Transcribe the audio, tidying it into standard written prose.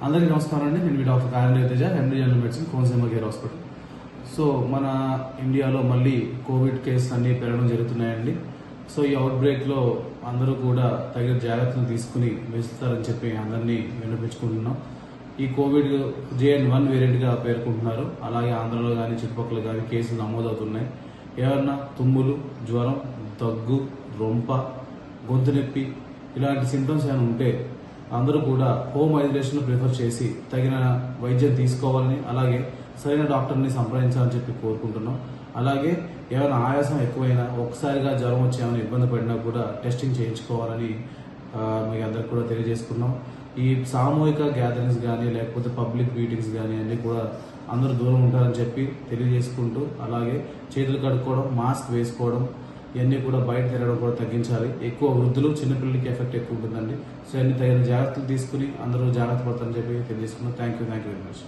అందరికీ నమస్కారం అండి. నేను మీ డాక్టర్ కార్యాలయ తేజ, ఎండి general medicine, Konaseema care hospital. So మన ఇండియాలో మళ్ళీ కోవిడ్ కేసులు అన్నీ పెరగడం జరుగుతున్నాయండి. సో ఈ అవుట్ బ్రేక్లో అందరూ కూడా తగిన జాగ్రత్తలు తీసుకుని వేస్తారని చెప్పి అందరినీ వినిపించుకుంటున్నాం. ఈ కోవిడ్ JN.1 వేరియంట్గా పేర్కొంటున్నారు. అలాగే ఆంధ్రలో కానీ చుట్టుపక్కల కానీ కేసులు నమోదవుతున్నాయి. ఏమన్నా తుమ్ములు, జ్వరం, దగ్గు, రొంప, గొంతు నొప్పి ఇలాంటి సింటమ్స్ ఏమైనా ఉంటే అందరూ కూడా హోమ్ ఐసోలేషన్ ప్రిఫర్ చేసి తగిన వైద్యం తీసుకోవాలని, అలాగే సరైన డాక్టర్ని సంప్రదించాలని చెప్పి కోరుకుంటున్నాం. అలాగే ఏమైనా ఆయాసం ఎక్కువైనా, ఒక్కసారిగా జ్వరం వచ్చి ఏమైనా ఇబ్బంది పడినా కూడా టెస్టింగ్ చేయించుకోవాలని మీకు అందరికి కూడా తెలియజేసుకున్నాం. ఈ సామూహిక గ్యాదరింగ్స్ కానీ లేకపోతే పబ్లిక్ మీటింగ్స్ కానీ అన్నీ కూడా అందరూ దూరం ఉంటారని చెప్పి తెలియజేసుకుంటూ, అలాగే చేతులు కడుక్కోవడం, మాస్క్ వేసుకోవడం ఇవన్నీ కూడా బయట తిరగడం కూడా తగ్గించాలి. ఎక్కువ వృద్ధులు, చిన్నపిల్లలకి ఎఫెక్ట్ ఎక్కువ ఉంటుందండి. సో అన్ని తగిన జాగ్రత్తలు తీసుకుని అందరూ జాగ్రత్త పడతారని చెప్పి తెలియజేసుకున్నాం. Thank you very much.